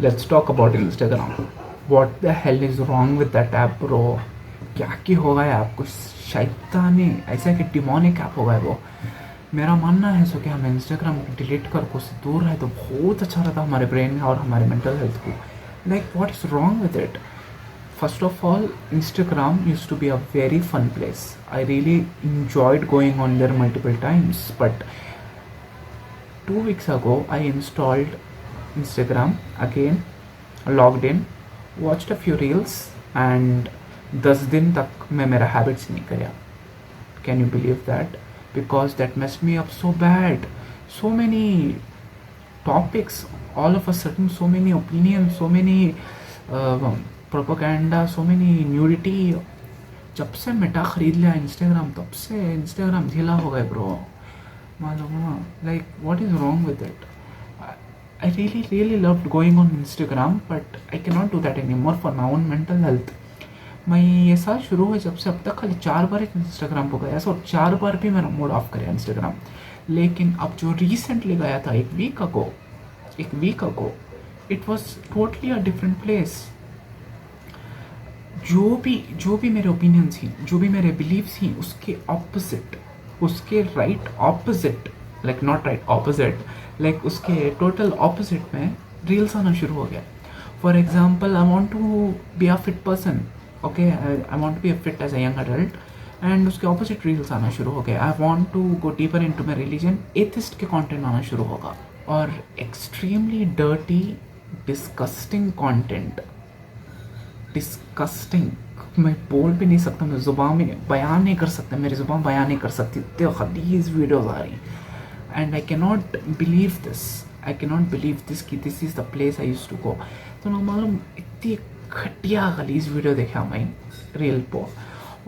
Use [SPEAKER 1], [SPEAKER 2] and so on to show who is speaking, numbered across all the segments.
[SPEAKER 1] Let's talk about Instagram. What the hell is wrong with that app, bro? क्या की होगा है आपको? शैतानी ऐसा कि डिमोनिक ऐप होगा है वो. मेरा मानना है सो कि हम इंस्टाग्राम डिलीट कर को उससे दूर रहे तो बहुत अच्छा रहता हमारे ब्रेन और हमारे मेंटल हेल्थ को. Like what is wrong with it? First of all, Instagram used to be a very fun place. I really enjoyed going on there multiple times. But 2 weeks ago, I installed Instagram again, logged in, watched a few reels, and 10 दिन तक मैं मेरा habits नहीं करा. Can you believe that? Because that messed me up so bad. So many topics, all of a sudden, so many opinions, so many propaganda, so many nudity. जब से Meta खरीद लिया इंस्टाग्राम तब से इंस्टाग्राम ढीला हो गए ब्रो. मालूम? Like what is wrong with it? I really loved going on Instagram but I can not do that any more for my own mental health. मैं ये साल शुरू हुए जब से अब तक खाली 4 बार इंस्टाग्राम को गया और 4 बार भी मेरा मूड ऑफ करे इंस्टाग्राम. लेकिन अब जो रिसेंटली गया था एक week ago, it was totally a different place. जो भी मेरे ओपिनियंस थी, जो भी मेरे बिलीव्स थी, उसके ऑपोजिट, उसके right opposite, like not right opposite, like उसके टोटल ऑपोजिट में रील्स आना शुरू हो गया. For example, I want to be a fit person, okay, I want to be a fit as a young adult, and उसके opposite reels आना शुरू हो गया. I want to go deeper into my religion, atheist के content आना शुरू होगा. और extremely dirty, disgusting content, disgusting. मैं बोल भी नहीं सकता, मैं ज़ुबान में बयान नहीं कर सकता, मेरी ज़ुबान बयान नहीं कर सकती, इतने खबीज़ वीडियोज़ आ रही. And I can not believe this कि this is the place I used to go. तो ना मालूम इतनी घटिया गलीज़ वीडियो देखा मैं रील पर.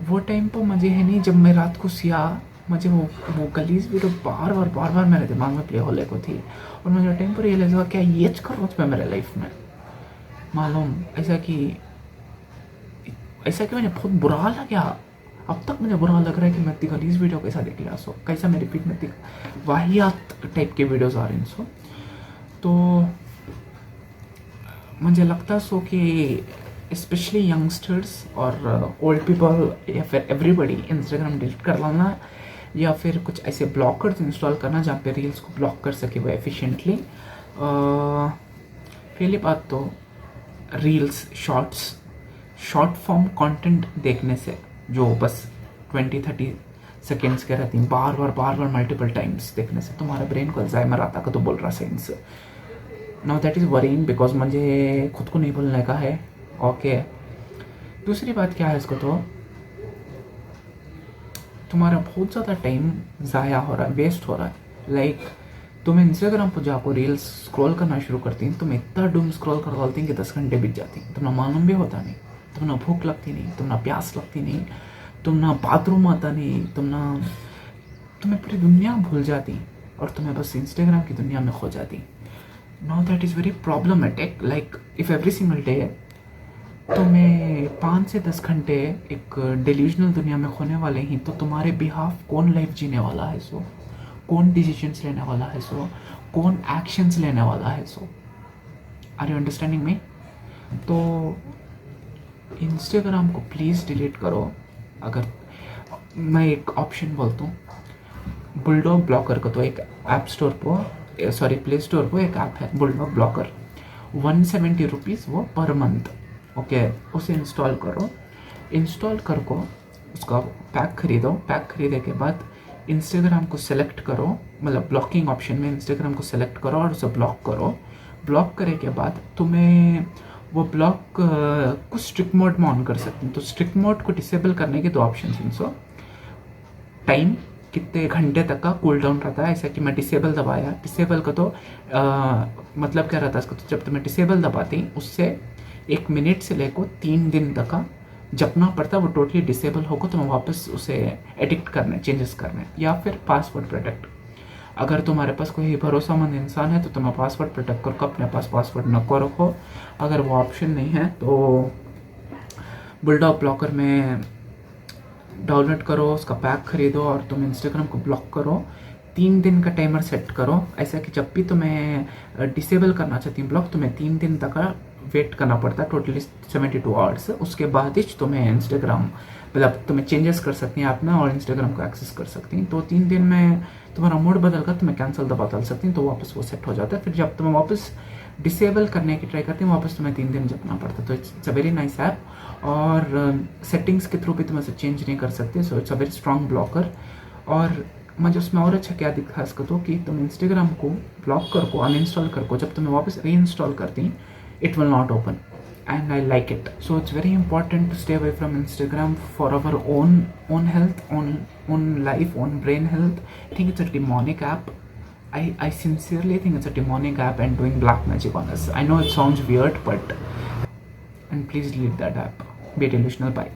[SPEAKER 1] वो टाइम पर मुझे है नहीं, जब मैं रात को सिया मुझे वो गलीज़ वीडियो बार बार मेरे दिमाग में प्ले होने को थी. और मुझे टाइम पर रियलाइज हुआ क्या ये कर रोज में मेरे लाइफ में. मालूम ऐसा कि मुझे बहुत बुरा लगा. अब तक मुझे बुरा लग रहा है कि मैं इतनी गलीज़ वीडियो कैसा देख लिया. सो कैसा मेरे फीड में इतनी वाहियात टाइप के वीडियोज़ आ रहे हैं. सो तो मुझे लगता सो कि स्पेशली यंगस्टर्स और ओल्ड पीपल या फिर एवरीबडी इंस्टाग्राम डिलीट कर लाना, या फिर कुछ ऐसे ब्लॉकर्स इंस्टॉल करना जहाँ पे रील्स को ब्लॉक कर सके वो एफिशिएंटली. पहली बात तो रील्स, शॉर्ट फॉर्म कंटेंट देखने से, जो बस 20-30 सेकेंड्स के रहती हैं, बार मल्टीपल टाइम्स देखने से तुम्हारे ब्रेन को अल्जाइमर आता का तो बोल रहा science. Now that is worrying because मुझे खुद को नहीं बोलने का है. ओके, दूसरी बात क्या है, इसको तो तुम्हारा बहुत ज़्यादा टाइम ज़ाया हो रहा है, वेस्ट हो रहा है. लाइक तुम इंस्टाग्राम पर जाकर रील्स स्क्रॉल करना शुरू करती हैं, तुम इतना डूम स्क्रॉल कर डालती हैं कि 10 घंटे बीत जाती हैं. तुम्हें मालूम भी होता नहीं, तुम्हें भूख लगती नहीं, तुम्हें प्यास लगती नहीं, तुम्हें बाथरूम आता नहीं, तुम्हें पूरी दुनिया भूल जाती और तुम्हें बस इंस्टाग्राम की दुनिया में खो जाती. Now that is very problematic. Like if every single day तुम्हें 5 से 10 घंटे एक डिल्यूजनल दुनिया में खोने वाले ही, तो तुम्हारे बिहाफ कौन लाइफ जीने वाला है? सो कौन डिसीजंस लेने वाला है? सो कौन एक्शंस लेने वाला है? सो आर यू अंडरस्टैंडिंग मी? तो इंस्टाग्राम को प्लीज़ डिलीट करो. अगर मैं एक ऑप्शन बोलता हूँ, बुलडॉग ब्लॉकर का, तो एक ऐप स्टोर पर, सॉरी प्ले स्टोर पर एक ऐप है बुलडॉग ब्लॉकर, 170 रुपीज़ वो पर मंथ. ओके, उसे इंस्टॉल करो. इंस्टॉल कर को उसका पैक खरीदो. पैक खरीदे के बाद इंस्टाग्राम को सेलेक्ट करो, मतलब ब्लॉकिंग ऑप्शन में इंस्टाग्राम को सेलेक्ट करो और उसे ब्लॉक करो. ब्लॉक करे के बाद तुम्हें वो ब्लॉक को स्ट्रिक्ट मोड में ऑन कर सकते हैं. तो स्ट्रिक्ट मोड को डिसेबल करने के 2 ऑप्शन हैं. सो टाइम कितने घंटे तक का कूल डाउन रहता है, ऐसा कि मैं डिसेबल दबाया. डिसेबल का तो मतलब क्या रहता है इसका, तो जब तुम्हें डिसेबल दबाती उससे 1 मिनट से लेकर 3 दिन तक का जपना पड़ता, वो टोटली डिसेबल होगा तो मैं वापस उसे एडिक्ट करने, चेंजेस करने. या फिर पासवर्ड प्रोटेक्ट, अगर तुम्हारे पास कोई भरोसामंद इंसान है तो तुम्हें पासवर्ड प्रोटेक्ट करो, अपने पास पासवर्ड न को रखो. अगर वो ऑप्शन नहीं है तो बुलडॉग ब्लॉकर में डाउनलोड करो, उसका पैक खरीदो और तुम इंस्टाग्राम को ब्लॉक करो. 3 दिन का टाइमर सेट करो, ऐसा कि जब भी तुम्हें डिसेबल करना चाहती हूँ ब्लॉक, तुम्हें 3 दिन तक का वेट करना पड़ता है, टोटली 72 आवर्स। उसके बाद ही तुम्हें इंस्टाग्राम मतलब तुम्हें चेंजेस कर सकती हैं ऐप में और इंस्टाग्राम को एक्सेस कर सकती हैं। तो 3 दिन में तुम्हारा मूड बदल कर तुम्हें कैंसिल दबा डाल सकती हैं, तो वापस वो सेट हो जाता है। फिर जब तुम्हें वापस डिसेबल करने की ट्राई करती हैं, वापस तुम्हें 3 दिन जपना पड़ता है। तो it's a very nice app और सेटिंग्स के थ्रू भी तुम इसे चेंज नहीं कर सकते। So it's a very strong blocker. और मुझे उसमें और अच्छा क्या दिखा इसका कि तुम इंस्टाग्राम को ब्लॉक कर को अनइंस्टॉल कर को जब तुम्हें वापस रीइंस्टॉल करती it will not open, and I like it. So it's very important to stay away from Instagram for our own health, own life, own brain health. I think it's a demonic app. I sincerely think it's a demonic app and doing black magic on us. I know it sounds weird, but and please delete that app. Be delusional. Bye.